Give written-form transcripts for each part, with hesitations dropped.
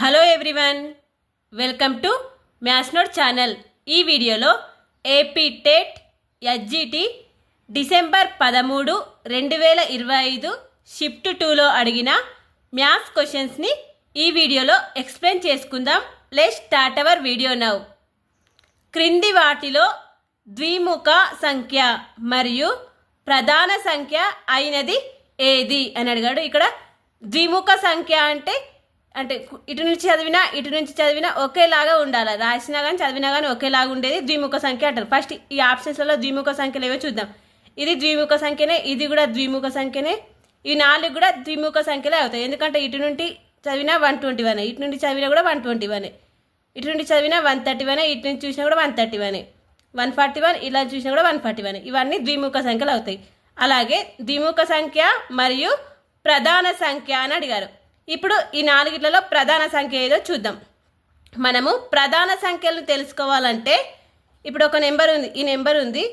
Hello everyone, welcome to maths note channel. ఈ వీడియోలో AP TET SGT December 13, 2025 shift 2లో అడిగిన మ్యాథ్స్ క్వశ్చన్స్ని ఈ వీడియోలో ఎక్స్ప్లెయిన్ చేసుకుందాం. Let's start our video now. క్రింది వాటిలో ద్విముఖ సంఖ్య మరియు ప్రధాన సంఖ్య అయినది ఏది అని అడిగాడు. ఇక్కడ ద్విముఖ సంఖ్య అంటే ఇటు నుంచి చదివినా ఒకేలాగా ఉండాలి. రాసినా కానీ చదివినా కానీ ఒకేలాగా ఉండేది ద్విముఖ సంఖ్య అంటారు. ఫస్ట్ ఈ ఆప్షన్స్లలో ద్విముఖ సంఖ్యలు ఏవో చూద్దాం. ఇది ద్విముఖ సంఖ్యనే, ఇది కూడా ద్విముఖ సంఖ్యనే, ఈ 4 కూడా ద్విముఖ సంఖ్యలే అవుతాయి. ఎందుకంటే ఇటు నుండి చదివినా 121, ఇటు నుండి చదివినా కూడా 121, ఇటు నుండి చదివినా 131, ఇటు నుంచి చూసినా కూడా 131, 141, ఇలా చూసినా కూడా 141. ఇవన్నీ ద్విముఖ సంఖ్యలు అవుతాయి. అలాగే ద్విముఖ సంఖ్య మరియు ప్రధాన సంఖ్య అని అడిగారు. ఇప్పుడు ఈ 4లలో ప్రధాన సంఖ్య ఏదో చూద్దాం. మనము ప్రధాన సంఖ్యలను తెలుసుకోవాలంటే ఇప్పుడు ఒక నెంబర్ ఉంది, ఈ నెంబర్ ఉంది,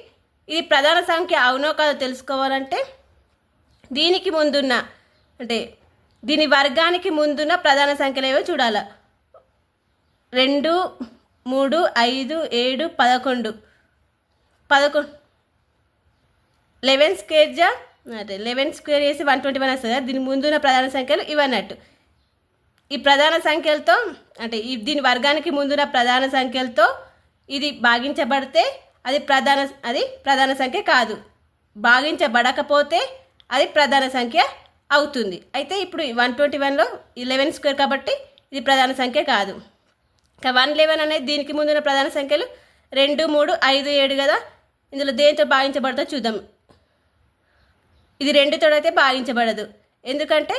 ఇది ప్రధాన సంఖ్య అవునో కాదో తెలుసుకోవాలంటే దీనికి ముందున్న దీని వర్గానికి ముందున్న ప్రధాన సంఖ్యలు ఏవో చూడాలి. 2, 3, 5, 7, 11, 11 స్క్వేర్ 11 స్క్వేర్ చేసి 121 వస్తుంది కదా. దీని ముందున్న ప్రధాన సంఖ్యలు ఇవన్నట్టు. ఈ ప్రధాన సంఖ్యలతో దీని వర్గానికి ముందున్న ప్రధాన సంఖ్యలతో ఇది భాగించబడితే అది ప్రధాన సంఖ్య కాదు, భాగించబడకపోతే అది ప్రధాన సంఖ్య అవుతుంది. అయితే ఇప్పుడు 121లో 11 స్క్వేర్ కాబట్టి ఇది ప్రధాన సంఖ్య కాదు. ఇంకా 111 అనేది దీనికి ముందున్న ప్రధాన సంఖ్యలు 2, 3, 5, 7 కదా. ఇందులో దేనితో భాగించబడతో చూద్దాం. ఇది 2తో అయితే భాగించబడదు. ఎందుకంటే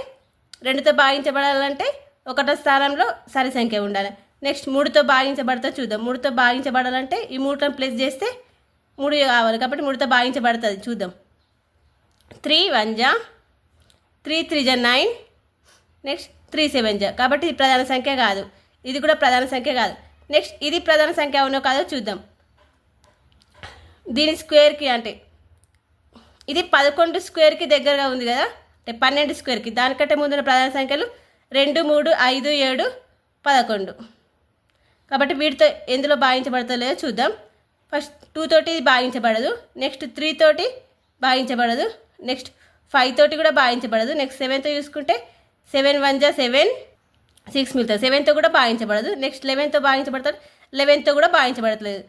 2తో భాగించబడాలంటే 1వ స్థానంలో సరి సంఖ్య ఉండాలి. నెక్స్ట్ 3తో భాగించబడతా చూద్దాం. 3తో భాగించబడాలంటే ఈ 3తో ప్లస్ చేస్తే 3 కావాలి కాబట్టి 3తో భాగించబడుతుంది. చూద్దాం. 3 1 జా, 3 3 జా 9, నెక్స్ట్ 3 7 జా. కాబట్టి ఇది ప్రధాన సంఖ్య కాదు, ఇది కూడా ప్రధాన సంఖ్య కాదు. నెక్స్ట్ ఇది ప్రధాన సంఖ్య అవునో కాదో చూద్దాం. దీని స్క్వేర్కి ఇది 11 స్క్వేర్కి దగ్గరగా ఉంది కదా, 12 స్క్వేర్కి. దానికంటే ముందున్న ప్రధాన సంఖ్యలు 2, 3, 5, 7, 11. కాబట్టి వీటితో ఎందులో భాగించబడతలేదో చూద్దాం. ఫస్ట్ 2 తోటి ఇది భాగించబడదు, నెక్స్ట్ 3 తోటి భాగించబడదు, నెక్స్ట్ 5 తోటి కూడా భాగించబడదు. నెక్స్ట్ 7తో చూసుకుంటే 7 1 జా 7, 6 మిగులుతుంది. 7తో కూడా భాగించబడదు. నెక్స్ట్ 11తో భాగించబడతాడు, 11తో కూడా భాగించబడతలేదు.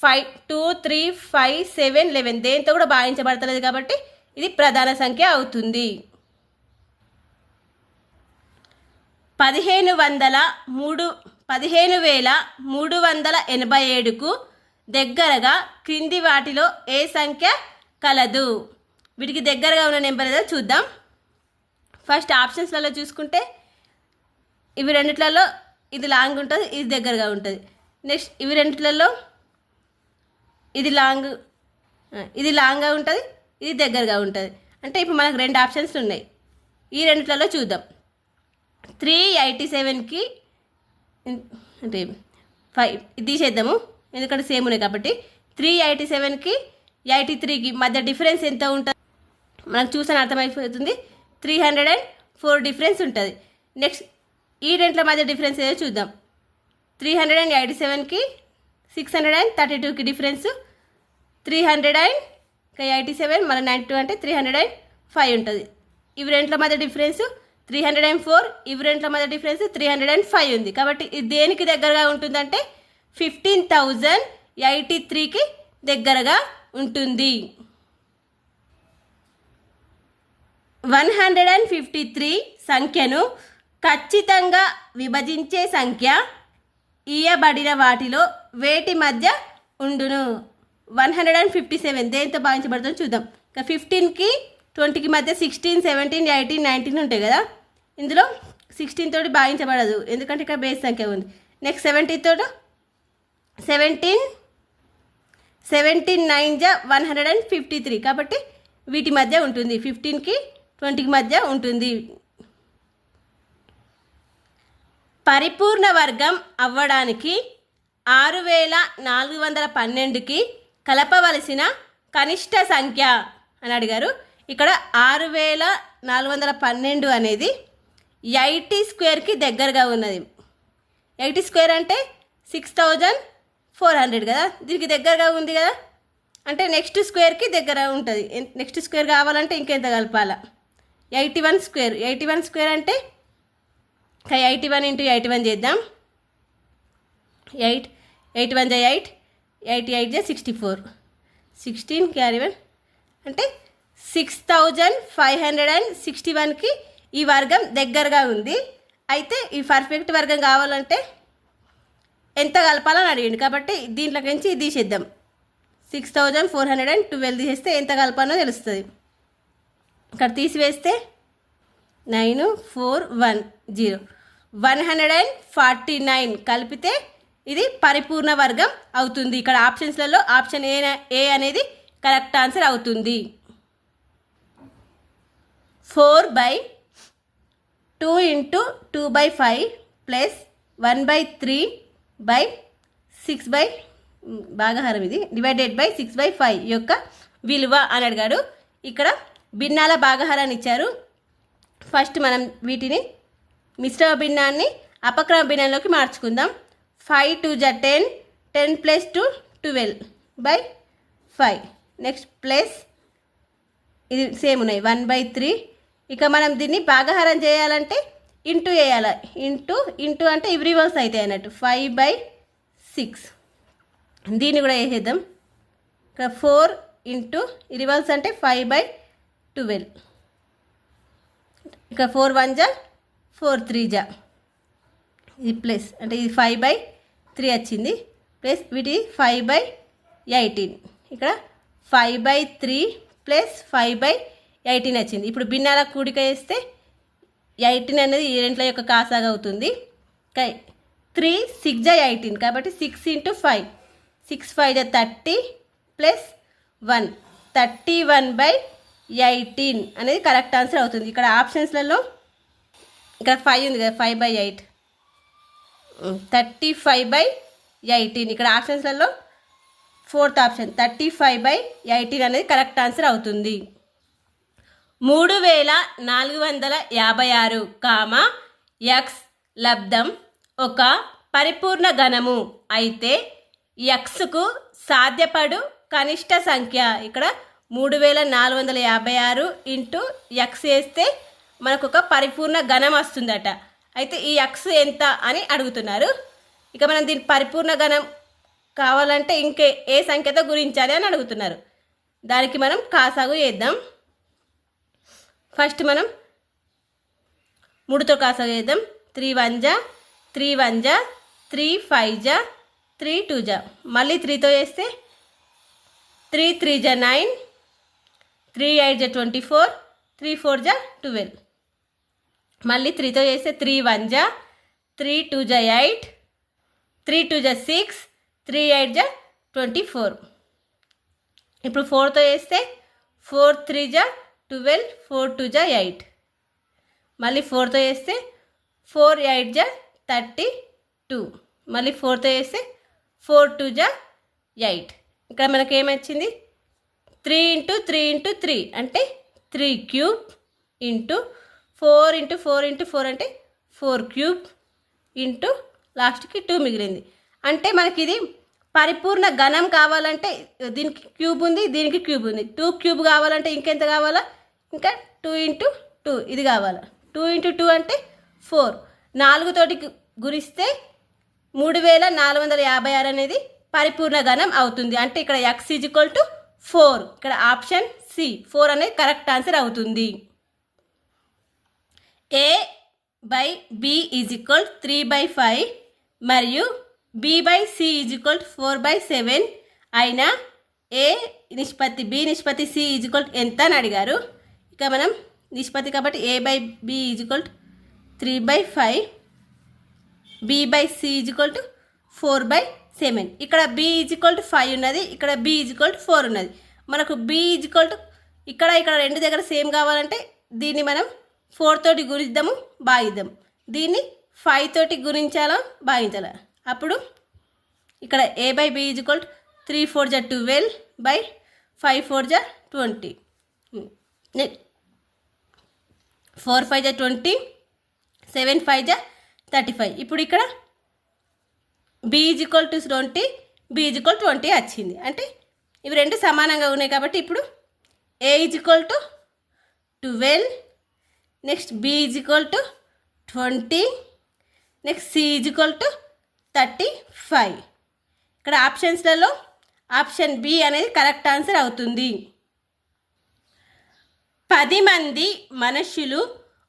5 2 3 5 7 11 దేంతో కూడా భాగించబడతలేదు కాబట్టి ఇది ప్రధాన సంఖ్య అవుతుంది. 15,387కు దగ్గరగా క్రింది వాటిలో ఏ సంఖ్య కలదు? వీటికి దగ్గరగా ఉన్న నెంబర్ ఏదో చూద్దాం. ఫస్ట్ ఆప్షన్స్లలో చూసుకుంటే ఇవి రెండిట్లలో ఇది లాంగ్ ఉంటుంది, ఇది దగ్గరగా ఉంటుంది. నెక్స్ట్ ఇవి రెండిట్లలో ఇది లాంగ్గా ఉంటుంది, ఇది దగ్గరగా ఉంటుంది. అంటే ఇప్పుడు మనకు 2 ఆప్షన్స్ ఉన్నాయి. ఈ రెండిట్లలో చూద్దాం. 387కి 5 తీసేద్దాము ఎందుకంటే సేమ్ ఉన్నాయి కాబట్టి. 387కి 83కి మధ్య డిఫరెన్స్ ఎంత ఉంటుంది మనకు చూసాను అర్థమైపోతుంది. 304 డిఫరెన్స్ ఉంటుంది. నెక్స్ట్ ఈ రెంట్ల మధ్య డిఫరెన్స్ ఏదో చూద్దాం. 387కి 632కి డిఫరెన్స్ 387 మళ్ళీ 92 అంటే 305 ఉంటుంది. ఇవి రెంట్ల మధ్య డిఫరెన్స్ 304, ఇవి రెంట్ల మధ్య డిఫరెన్స్ 305 ఉంది. కాబట్టి ఇది దేనికి దగ్గరగా ఉంటుందంటే 15,083కి దగ్గరగా ఉంటుంది. 153 సంఖ్యను ఖచ్చితంగా విభజించే సంఖ్య ఇయ్యబడిన వాటిలో వేటి మధ్య ఉండును? 157 దేంతో భావించబడుతుందో చూద్దాం. ఇంకా 15కి 20కి మధ్య 16, 17, 18, 19 ఉంటాయి కదా. ఇందులో 16 తోటి భావించబడదు ఎందుకంటే ఇక్కడ బేస్ సంఖ్య ఉంది. నెక్స్ట్ 17 తోటి 17 9 జా 153 కాబట్టి వీటి మధ్య ఉంటుంది. 15కి 20కి మధ్య ఉంటుంది. పరిపూర్ణ వర్గం అవ్వడానికి 6,412కి కలపవలసిన కనిష్ట సంఖ్య అని అడిగారు. ఇక్కడ 6,412 అనేది 80 స్క్వేర్కి దగ్గరగా ఉన్నది. 80 స్క్వేర్ అంటే 6400 కదా, దీనికి దగ్గరగా ఉంది కదా, అంటే నెక్స్ట్ స్క్వేర్కి దగ్గర ఉంటుంది. నెక్స్ట్ స్క్వేర్ కావాలంటే ఇంకెంత కలపాలా? 81 స్క్వేర్. 81 స్క్వేర్ అంటే 81 ఇంటూ 81 చేద్దాం. 8 81 జా 8, 88 జా 64, 16 క్యారీ 1 అంటే 6561కి ఈ వర్గం దగ్గరగా ఉంది. అయితే ఈ పర్ఫెక్ట్ వర్గం కావాలంటే ఎంత కలపాలని అడిగింది కాబట్టి దీంట్లోకి నుంచి తీసేద్దాం. 6412 తీసేస్తే ఎంత కలపాలో తెలుస్తుంది. ఇక్కడ తీసివేస్తే 9410 149 కలిపితే ఇది పరిపూర్ణ వర్గం అవుతుంది. ఇక్కడ ఆప్షన్స్లలో ఆప్షన్ ఏ అనేది కరెక్ట్ ఆన్సర్ అవుతుంది. 4/2 × 2/5 ప్లస్ 1/3/6 భాగహారం ఇది /6/5 యొక్క విలువ అని అడిగాడు. ఇక్కడ భిన్నాల భాగహారాన్ని ఇచ్చారు. ఫస్ట్ మనం వీటిని మిశ్రమ భిన్నాన్ని అపక్రమ భిన్నంలోకి మార్చుకుందాం. 5 2 జా 10, 10 + 2 12/5. నెక్స్ట్ ప్లస్ ఇది సేమ్ ఉన్నాయి 1/3. ఇక మనం దీన్ని భాగహారం చేయాలంటే ఇంటూ వేయాలి. ఇంటూ అంటే ఇవి రివర్స్ అవుతాయి అన్నట్టు. 5/6 దీన్ని కూడా వేసేద్దాం. ఇక్కడ 4 ఇంటూ రివర్స్ అంటే 5/12. ఇక 4 1 జా 4 3 జా ఇది ప్లస్ అంటే ఇది 5/3 వచ్చింది. ప్లస్ వీటి 5/18 ఇక్కడ 5/3 ప్లస్ 5/18 వచ్చింది. ఇప్పుడు భిన్నాల కూడిక వేస్తే 18 అనేది ఈ రెంట్ల యొక్క కాసాగా అవుతుంది. 3 6 జా 18 కాబట్టి 6 × 5 6 5 జా 30 ప్లస్ 1 31/18 అనేది కరెక్ట్ ఆన్సర్ అవుతుంది. ఇక్కడ ఆప్షన్స్లలో ఇక్కడ 5 ఉంది కదా, 5/8 35/18. ఇక్కడ ఆప్షన్స్లలో ఫోర్త్ ఆప్షన్ 35/18 అనేది కరెక్ట్ ఆన్సర్ అవుతుంది. 3456, x లబ్ధం ఒక పరిపూర్ణ ఘనము అయితే xకు సాధ్యపడు కనిష్ట సంఖ్య. ఇక్కడ 3456 ఇంటూ x వేస్తే మనకు ఒక పరిపూర్ణ ఘనం వస్తుందట. అయితే ఈ x ఎంత అని అడుగుతున్నారు. ఇక మనం దీని పరిపూర్ణ ఘనం కావాలంటే ఇంకే ఏ సంఖ్యతో గురించాలి అని అడుగుతున్నారు. దానికి మనం కాసాగు చేద్దాం. ఫస్ట్ మనం 3తో కాసాగు చేద్దాం. 3 1 జా 3 1 జా 3 5 జా 3 2 జా మళ్ళీ 3తో చేస్తే 3 3 జా 9, 3 8 జా 24, 3 4 జా 12. మళ్ళీ 3తో చేస్తే 3 1 జా 3 2 జా 8, 3 2 జా 6, 3 8 జా 24. ఇప్పుడు 4తో చేస్తే 4 3 జా 12, 4 2 జా 8. మళ్ళీ 4తో చేస్తే 4 8 జా 32. మళ్ళీ 4తో చేస్తే 4 2 జా 8. ఇక్కడ మనకి ఏమొచ్చింది? 3 × 3 × 3 అంటే 3 క్యూబ్ ఇంటూ 4 × 4 × 4 అంటే 4 క్యూబ్ ఇంటూ లాస్ట్కి 2 మిగిలింది. అంటే మనకి ఇది పరిపూర్ణ ఘనం కావాలంటే దీనికి క్యూబ్ ఉంది, దీనికి క్యూబ్ ఉంది. 2 క్యూబ్ కావాలంటే ఇంకెంత కావాలా? ఇంకా 2 × 2 ఇది కావాలా. 2 × 2 అంటే 4. 4తోటి గురిస్తే 3456 అనేది పరిపూర్ణ ఘనం అవుతుంది. అంటే ఇక్కడ x = 4. ఇక్కడ ఆప్షన్ సి 4 అనేది కరెక్ట్ ఆన్సర్ అవుతుంది. a/b = 3/5 మరియు b/c = 4/7 అయినా a నిష్పత్తి b నిష్పత్తి c = ఎంత అని అడిగారు. ఇక మనం నిష్పత్తి కాబట్టి a/b = 3/5, b/c = 4/7. ఇక్కడ b = 5 ఉన్నది, ఇక్కడ b = 4 ఉన్నది. మనకు b ఇక్కడ రెండు దగ్గర సేమ్ కావాలంటే దీన్ని మనం 4 తోటి గుణిద్దాము, భాగిద్దాం. దీన్ని 5 తోటి గుణించాలో భాగించాలి. అప్పుడు ఇక్కడ a/b = 3 4 జా 12 5 4 జా 20, 4 5 జా 20, 7 5 జా 35. ఇప్పుడు ఇక్కడ B is equal to 20, B is equal 20 వచ్చింది. అంటే ఇవి రెండు సమానంగా ఉన్నాయి కాబట్టి ఇప్పుడు A is equal to 12, next B is equal to 20, next C is equal to 35. ఇక్కడ ఆప్షన్స్లలో ఆప్షన్ బి అనేది కరెక్ట్ ఆన్సర్ అవుతుంది. 10 మంది మనుషులు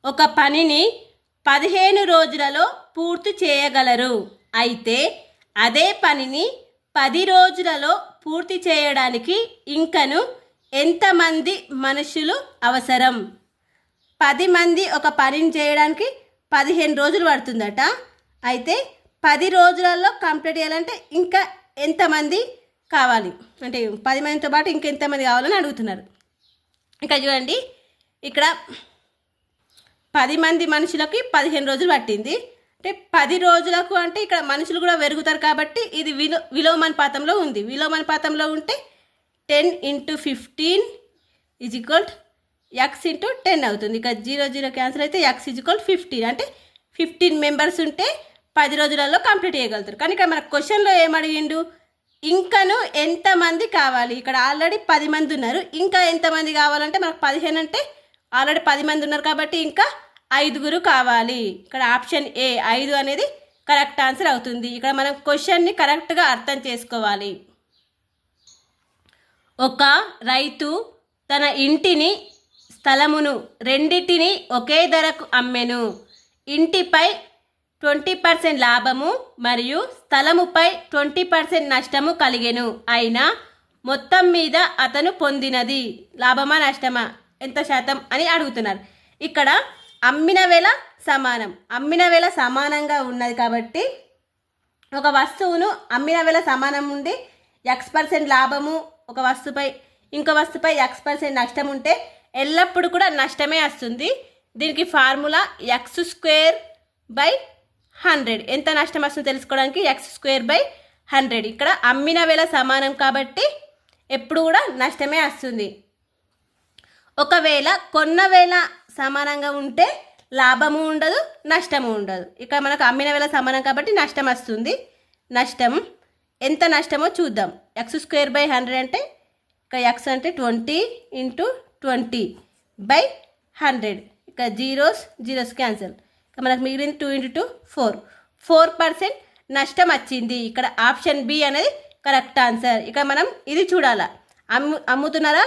ఒక పనిని 15 రోజులలో పూర్తి చేయగలరు. అయితే అదే పనిని 10 రోజులలో పూర్తి చేయడానికి ఇంకను ఎంతమంది మనుషులు అవసరం? 10 మంది ఒక పనిని చేయడానికి 15 రోజులు పడుతుందట. అయితే 10 రోజులలో కంప్లీట్ చేయాలంటే ఇంకా ఎంతమంది కావాలి, అంటే 10 మందితో పాటు ఇంకెంతమంది కావాలని అడుగుతున్నారు. ఇక్కడ చూడండి, ఇక్కడ 10 మంది మనుషులకి 15 రోజులు పట్టింది. అంటే 10 రోజులకు అంటే ఇక్కడ మనుషులు కూడా పెరుగుతారు కాబట్టి ఇది విలోమానుపాతంలో ఉంది. విలోమానుపాతంలో ఉంటే 10 × 15 = x × 10 అవుతుంది. ఇక 0 0 క్యాన్సిల్ అయితే x = 15. అంటే 15 మెంబర్స్ ఉంటే 10 రోజులలో కంప్లీట్ చేయగలుగుతారు. కానీ ఇక్కడ మన క్వశ్చన్లో ఏమడిగిండు, ఇంకను ఎంతమంది కావాలి? ఇక్కడ ఆల్రెడీ 10 మంది ఉన్నారు, ఇంకా ఎంతమంది కావాలంటే మనకు 15 అంటే ఆల్రెడీ 10 మంది ఉన్నారు కాబట్టి ఇంకా 5 కావాలి. ఇక్కడ ఆప్షన్ ఏ 5 అనేది కరెక్ట్ ఆన్సర్ అవుతుంది. ఇక్కడ మనం క్వశ్చన్ని కరెక్ట్గా అర్థం చేసుకోవాలి. ఒక రైతు తన ఇంటిని స్థలమును రెండింటిని ఒకే ధరకు అమ్మెను. ఇంటిపై 20% లాభము మరియు స్థలముపై 20% నష్టము కలిగెను. అయినా మొత్తం మీద అతను పొందినది లాభమా నష్టమా ఎంత శాతం అని అడుగుతున్నారు. ఇక్కడ అమ్మిన వెల సమానం, అమ్మిన వెల సమానంగా ఉన్నది కాబట్టి ఒక వస్తువును అమ్మిన వెల సమానం ఉండి x% లాభము ఒక వస్తువుపై ఇంకో వస్తువుపై x% నష్టం ఉంటే ఎల్లప్పుడూ కూడా నష్టమే వస్తుంది. దీనికి ఫార్ములా x²/100. ఎంత నష్టం వస్తుందో తెలుసుకోవడానికి x²/100. ఇక్కడ అమ్మిన వెల సమానం కాబట్టి ఎప్పుడు కూడా నష్టమే వస్తుంది. ఒకవేళ కొన్న వేల సమానంగా ఉంటే లాభము ఉండదు, నష్టము ఉండదు. ఇక మనకు అమ్మిన వేల సమానం కాబట్టి నష్టం వస్తుంది. నష్టం ఎంత నష్టమో చూద్దాం. x²/100 అంటే ఇక x అంటే 20 × 20/100. ఇక జీరోస్ క్యాన్సల్. ఇక మనకు మిగిలింది 2 × 2 4% నష్టం వచ్చింది. ఇక్కడ ఆప్షన్ బి అనేది కరెక్ట్ ఆన్సర్. ఇక మనం ఇది చూడాలా, అమ్ముతున్నారా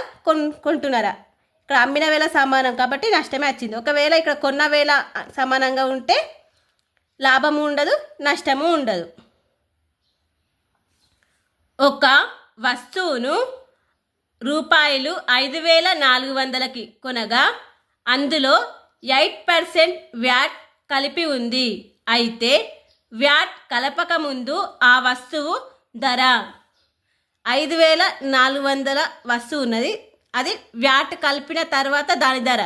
కొంటున్నారా. ఇక్కడ అమ్మిన వేల సమానం కాబట్టి నష్టమే వచ్చింది. ఒకవేళ ఇక్కడ కొన్న వేల సమానంగా ఉంటే లాభము ఉండదు, నష్టము ఉండదు. ఒక వస్తువును రూపాయలు 5,400కి కొనగా అందులో 8% వ్యాట్ కలిపి ఉంది. అయితే వ్యాట్ కలపక ముందు ఆ వస్తువు ధర 5,400 వస్తువు ఉన్నది, అది వ్యాట్ కలిపిన తర్వాత దాని ధర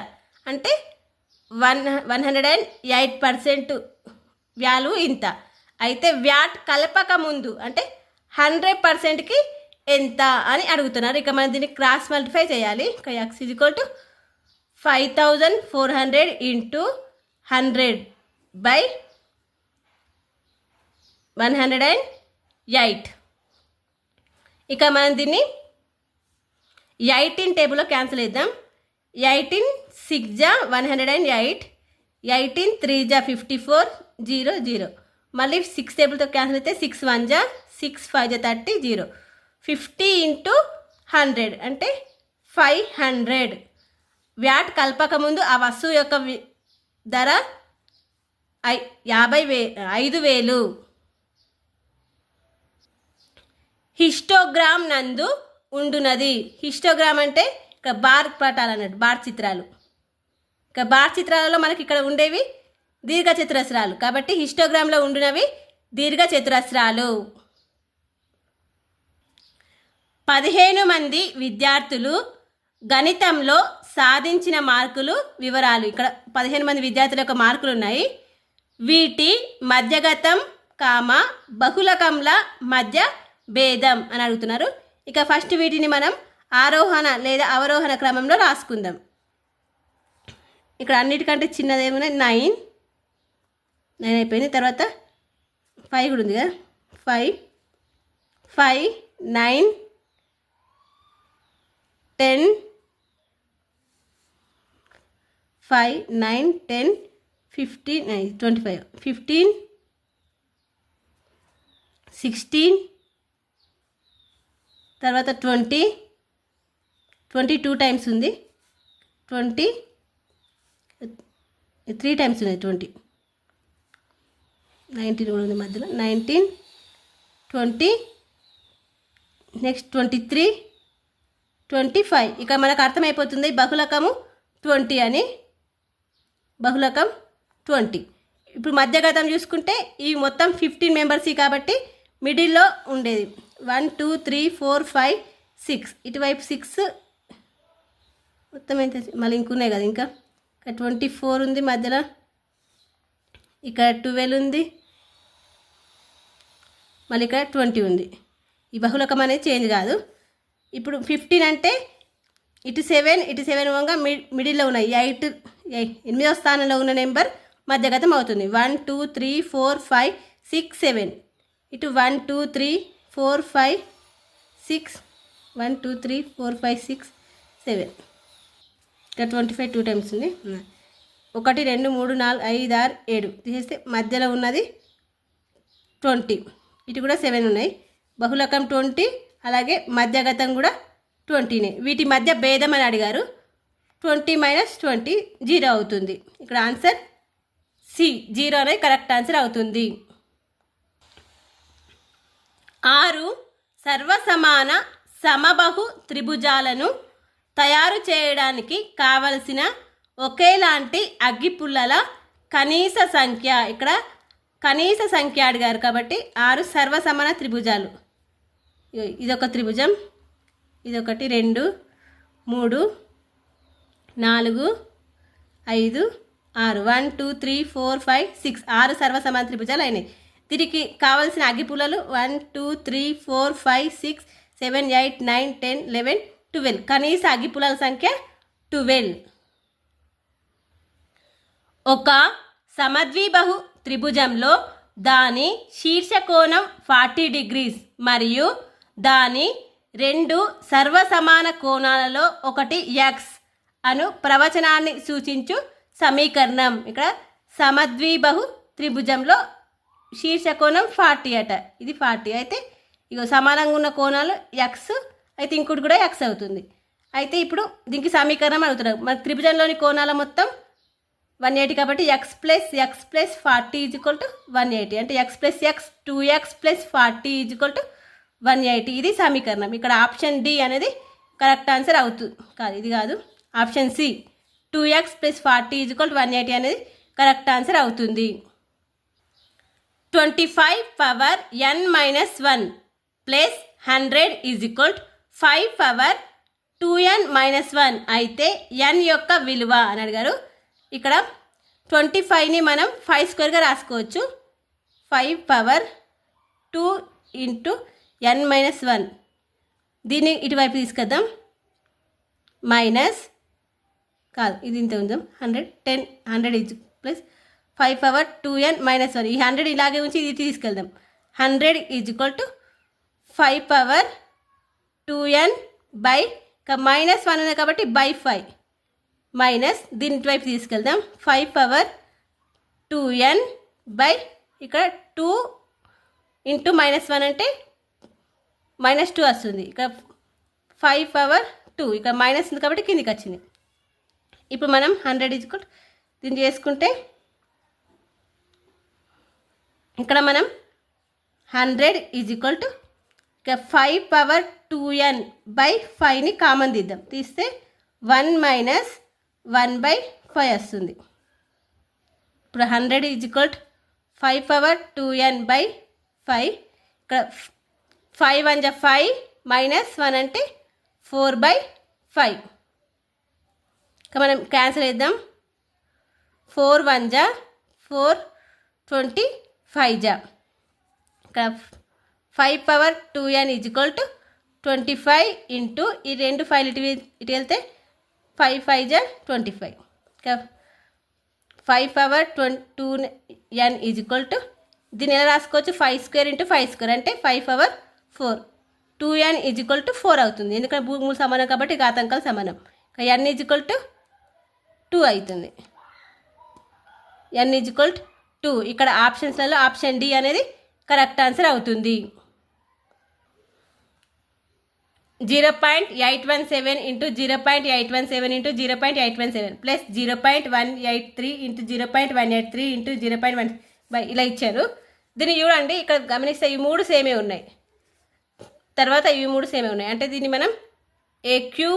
అంటే 108% వాల్యూ ఇంత. అయితే వ్యాట్ కలపక ముందు అంటే 100%కి ఎంత అని అడుగుతున్నారు. ఇక మనం దీన్ని క్రాస్ మల్టిఫై చేయాలి. ఇక x = 5,400 × 100/108. ఇక మనం దీన్ని 18 టేబుల్లో క్యాన్సిల్ చేద్దాం. 18 6 = 108, 18 3 = 54, 0 0. మళ్ళీ 6 టేబుల్తో క్యాన్సిల్ అయితే 6 1 = 6, 5 = 30, 0. 50 × 100 అంటే 500. వ్యాట్ కలపక ముందు ఆ వస్తువు యొక్క ధర 5,000. హిస్టోగ్రామ్ నందు ఉండునది. హిస్టోగ్రామ్ అంటే ఇక్కడ బార్ పటాలు అన్నట్టు, బార్ చిత్రాలు. ఇక బార్ చిత్రాలలో మనకి ఇక్కడ ఉండేవి దీర్ఘ చతురస్రాలు కాబట్టి హిస్టోగ్రామ్లో ఉండినవి దీర్ఘ చతురస్రాలు. 15 మంది విద్యార్థులు గణితంలో సాధించిన మార్కులు వివరాలు. ఇక్కడ 15 మంది విద్యార్థుల యొక్క మార్కులు ఉన్నాయి. వీటి మధ్యగతం బహుళకంల మధ్య భేదం అని అడుగుతున్నారు. ఇక ఫస్ట్ వీటిని మనం ఆరోహణ లేదా అవరోహణ క్రమంలో రాసుకుందాం. ఇక్కడ అన్నిటికంటే చిన్నది ఏమున్నాయి 9 అయిపోయింది. తర్వాత 5 కూడా ఉంది కదా, 5 5 9 10 5 9 10 15 25 15 16 తర్వాత 20 22 టైమ్స్ ఉంది 20 3 టైమ్స్ ఉంది 20 19 కూడా ఉంది మధ్యలో 19 20 నెక్స్ట్ 23 25 ఇక మనకు అర్థమైపోతుంది బహుళకము 20 అని బహుళకం 20. ఇప్పుడు మధ్యగతం చూసుకుంటే ఇవి మొత్తం 15 మెంబర్స్ కాబట్టి మిడిల్లో ఉండేది 1 2 3 4 5 6 ఇటువైపు 6 మొత్తం ఎంత మళ్ళీ ఇంకున్నాయి కదా ఇంకా 24 ఉంది మధ్యలో ఇక్కడ 12 ఉంది మళ్ళీ ఇక్కడ 20 ఉంది. ఈ బహుళకం అనేది చేంజ్ కాదు. ఇప్పుడు 15 అంటే ఇటు 7 పోగా మిడిల్లో ఉన్నాయి 8 8వ స్థానంలో ఉన్న నెంబర్ మధ్యగతం అవుతుంది 1 2 3 4 5 6 7 ఇటు 1 2 3 4 5 6 1 2 3 4 5 6 7 ఇక్కడ 25 2 టైమ్స్ ఉంది 1 2 3 4 5 6 7 తీసేస్తే మధ్యలో ఉన్నది 20 ఇటు కూడా 7 ఉన్నాయి బహుళకం 20 అలాగే మధ్యగతం కూడా 20నే వీటి మధ్య భేదం అని అడిగారు 20 - 20 0 అవుతుంది. ఇక్కడ ఆన్సర్ సి 0 అనేది కరెక్ట్ ఆన్సర్ అవుతుంది. 6 సర్వసమాన సమబహు త్రిభుజాలను తయారు చేయడానికి కావలసిన ఒకేలాంటి అగ్గిపుల్లల కనీస సంఖ్య. ఇక్కడ కనీస సంఖ్య అడిగారు కాబట్టి 6 సర్వసమాన త్రిభుజాలు. ఇదొక త్రిభుజం ఇదొకటి 2 3 4 5 6 1 2 3 4 5 6 6 సర్వసమాన త్రిభుజాలు అయినాయి. దీనికి కావలసిన అగ్గిపుల్లలు 1 2 3 4 5 6 7 8 9 10 11 12 కనీస అగ్గిపుల్లల సంఖ్య 12. ఒక సమద్విబాహు త్రిభుజంలో దాని శీర్షకోణం 40 degrees మరియు దాని 2 సర్వసమాన కోణాలలో ఒకటి x అను ప్రవచనాన్ని సూచించు సమీకరణం. ఇక్కడ సమద్విబాహు త్రిభుజంలో శీర్షకోణం 40 అట ఇది 40 అయితే ఇక సమానంగా ఉన్న కోణాలు x అయితే ఇంకోటి కూడా x అవుతుంది. అయితే ఇప్పుడు దీనికి సమీకరణం అడుగుతున్నారు. మన త్రిభుజంలోని కోణాల మొత్తం 180 కాబట్టి x + 40 = 180 అంటే x + x 2x + 40 = 180 ఇది సమీకరణం. ఇక్కడ ఆప్షన్ డి అనేది కరెక్ట్ ఆన్సర్ అవుతుంది కాదు ఇది కాదు ఆప్షన్ సి 2x + 40 = 180 అనేది కరెక్ట్ ఆన్సర్ అవుతుంది. 25 పవర్ n - 1 + 100 = 5 పవర్ 2n - 1 అయితే n యొక్క విలువ అని అడిగారు. ఇక్కడ 25ని మనం 5² రాసుకోవచ్చు 5 పవర్ 2 × n - 1 దీన్ని ఇటువైపు తీసుకొద్దాం మైనస్ కాదు ఇది ఇంత ఉందాం 100 + 5 పవర్ 2n - 1 ఈ 100 ఇలాగే ఉంచి ఇది తీసుకెళ్దాం 100 = 5 పవర్ 2n బై -1 ఉంది కాబట్టి /5 మైనస్ దీని వైపు తీసుకెళ్దాం 5 పవర్ 2n బై ఇక్కడ 2 × -1 అంటే -2 వస్తుంది. ఇక్కడ 5 పవర్ 2 ఇక్కడ మైనస్ ఉంది కాబట్టి కిందికి వచ్చింది. ఇప్పుడు మనం 100 దీన్ని చేసుకుంటే ఇక్కడ మనం 100 ఇక 5 పవర్ 2n బై 5ని కామన్ తీద్దాం తీస్తే 1 - 1/5 వస్తుంది. ఇప్పుడు 100 5 పవర్ 2n బై 5 ఇక్కడ 5 × 1 = 5 -1 అంటే 4/5 ఇక మనం క్యాన్సిల్ చేద్దాం 4 × 1 = 4 25 ఇక్కడ 5 పవర్ 2n = 25 ఇంటూ ఈ 2 5 ఇటు వెళ్తే 5 × 5 = 25 ఇక 5 పవర్ 2n = దీన్ని ఎలా రాసుకోవచ్చు 5² × 5² అంటే 5⁴ 2n = 4 అవుతుంది. ఎందుకంటే భూములు సమానం కాబట్టి ఘాతాంకాలు సమానం. n = 2 అవుతుంది. n = 2. ఇక్కడ ఆప్షన్స్లలో ఆప్షన్ డి అనేది కరెక్ట్ ఆన్సర్ అవుతుంది. 0.817 × 0.817 × 0.817 ప్లస్ 0.183 × 0.183 × 0.1 ఇలా ఇచ్చారు. దీన్ని చూడండి, ఇక్కడ గమనిస్తే ఇవి 3 సేమే ఉన్నాయి, తర్వాత ఇవి 3 సేమే ఉన్నాయి. అంటే దీన్ని మనం a³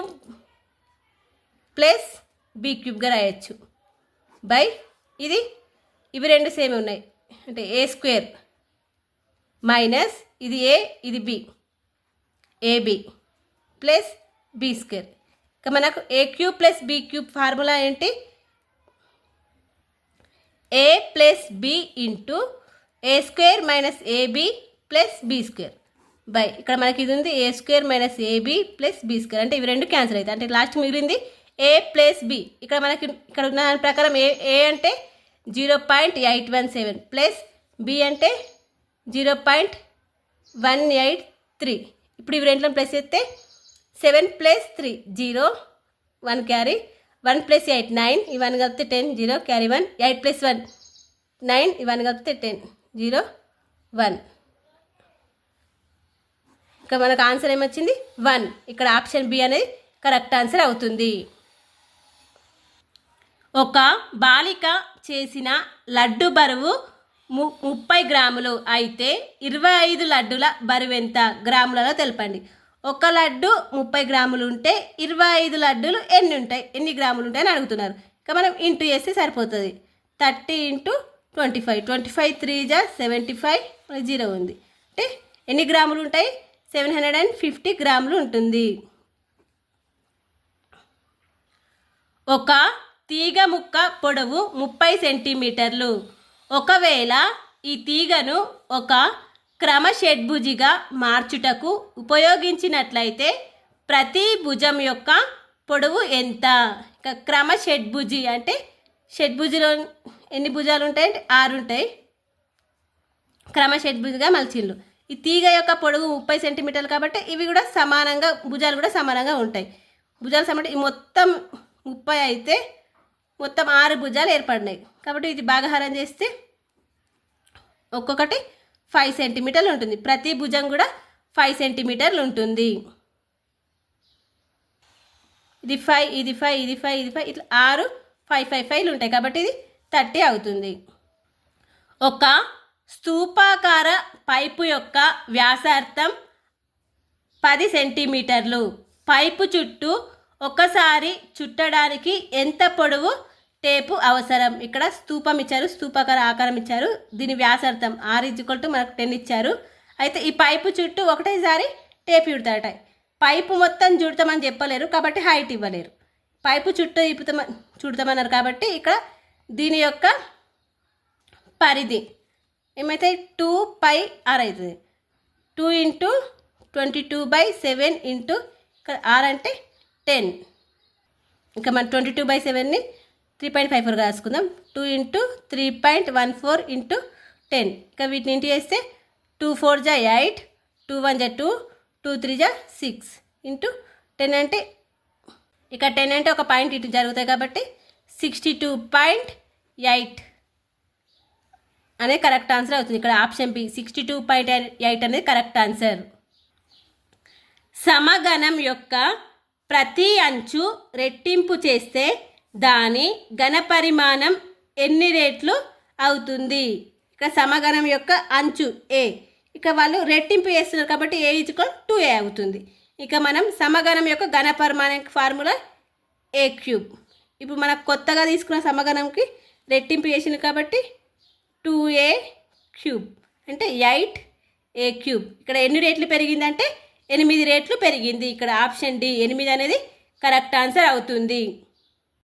ప్లస్ b³ రాయొచ్చు బై ఇది ఇవి 2 సేమే ఉన్నాయి అంటే a² మైనస్ ఇది a ఇది b ab ప్లస్ b². ఇక మనకు a³ ప్లస్ b³ ఫార్ములా ఏంటి? a plus b into a² minus ab plus b² by ఇక్కడ మనకి ఇది ఉంది a² minus ab plus b² అంటే ఇవి 2 క్యాన్సిల్ అవుతాయి. అంటే లాస్ట్ మిగిలింది a ప్లస్ b. ఇక్కడ మనకి ఇక్కడ ఉన్న దాని ప్రకారం a అంటే 0.817 ప్లస్ b అంటే 0.183. ఇప్పుడు ఇవి 2 ప్లస్ చేస్తే 7 + 3 0 1 క్యారీ 1 + 8 9 ఇవన్నీ కలిపితే 10 0 క్యారీ 1 8 + 1 9 ఇవన్నీ కలిపితే 10 0 1. ఇక్కడ మనకు ఆన్సర్ ఏమొచ్చింది 1. ఇక్కడ ఆప్షన్ బి అనేది కరెక్ట్ ఆన్సర్ అవుతుంది. ఒక బాలిక చేసిన లడ్డు బరువు 30 గ్రాములు అయితే 25 లడ్డుల బరువు ఎంత గ్రాములలో తెలపండి. ఒక లడ్డు 30 గ్రాములు ఉంటే 25 లడ్డులు ఎన్ని గ్రాములు ఉంటాయని అడుగుతున్నారు. ఇక మనం ఇంటూ చేస్తే సరిపోతుంది. 30 × 25 25 3 × 75 0 ఉంది అంటే ఎన్ని గ్రాములు ఉంటాయి? 750 గ్రాములు ఉంటుంది. ఒక తీగ ముక్క పొడవు 30 సెంటీమీటర్లు. ఒకవేళ ఈ తీగను ఒక క్రమషడ్భుజిగా మార్చుటకు ఉపయోగించినట్లయితే ప్రతి భుజం యొక్క పొడవు ఎంత? ఇక క్రమషడ్భుజి అంటే షడ్భుజిలో ఎన్ని భుజాలు ఉంటాయి అంటే 6 ఉంటాయి. క్రమషడ్భుజిగా మలిచిండ్రు. ఈ తీగ యొక్క పొడవు 30 సెంటీమీటర్లు కాబట్టి ఇవి కూడా సమానంగా భుజాలు కూడా సమానంగా ఉంటాయి. భుజాలు సమానం ఈ మొత్తం 30 అయితే మొత్తం 6 భుజాలు ఏర్పడినాయి కాబట్టి ఇది భాగహారం చేస్తే ఒక్కొక్కటి 5 సెంటీమీటర్లు ఉంటుంది. ప్రతి భుజం కూడా 5 సెంటీమీటర్లు ఉంటుంది. ఇది 5 ఇది 5 ఇది 5 ఇది 5 ఇట్లా 6 5 5 5లు ఉంటాయి కాబట్టి ఇది 30 అవుతుంది. ఒక స్తూపాకార పైపు యొక్క వ్యాసార్థం 10 సెంటీమీటర్లు. పైపు చుట్టూ ఒకసారి చుట్టడానికి ఎంత పొడవు టేపు అవసరం? ఇక్కడ స్తూపం ఇచ్చారు, స్తూపాకార ఆకారం ఇచ్చారు, దీని వ్యాసార్థం r = మనకు 10 ఇచ్చారు. అయితే ఈ పైపు చుట్టూ ఒకటేసారి టేపు చుడతారట. పైపు మొత్తం చుడతామని చెప్పలేరు కాబట్టి హైట్ ఇవ్వలేరు. పైపు చుట్టూ చుడతామన్నారు కాబట్టి ఇక్కడ దీని యొక్క పరిధి ఏమైతే 2πr అవుతుంది. 2 × 22/7 ఇంటూ ఇక్కడ r అంటే 10. ఇంకా మనం 22/7ని 3.54 రాసుకుందాం. 2 × 3.14 ఇంటూ 10. ఇక వీటిని ఇంటూ చేస్తే 2 4 = 8 2 1 = 2 2 3 = 6 ఇంటూ 10 అంటే ఇక 10 అంటే ఒక పాయింట్ ఇటు జరుగుతాయి కాబట్టి 62.8 అనేది కరెక్ట్ ఆన్సర్ అవుతుంది. ఇక్కడ ఆప్షన్ బి 62.8 అనేది కరెక్ట్ ఆన్సర్. సమగణం యొక్క ప్రతి అంచు రెట్టింపు చేస్తే దాని ఘనపరిమాణం ఎన్ని రెట్లు అవుతుంది? ఇక్కడ సమగణం యొక్క అంచు ఏ, ఇక వాళ్ళు రెట్టింపు చేస్తున్నారు కాబట్టి a = 2a అవుతుంది. ఇక మనం సమగణం యొక్క ఘనపరిమాణం ఫార్ములా a³ ఇప్పుడు మనకు కొత్తగా తీసుకున్న సమగణంకి రెట్టింపు చేసింది కాబట్టి 2a³ అంటే 8a³ ఇక్కడ ఎన్ని రెట్లు పెరిగిందంటే 8 రెట్లు పెరిగింది. ఇక్కడ ఆప్షన్ డి 8 అనేది కరెక్ట్ ఆన్సర్ అవుతుంది.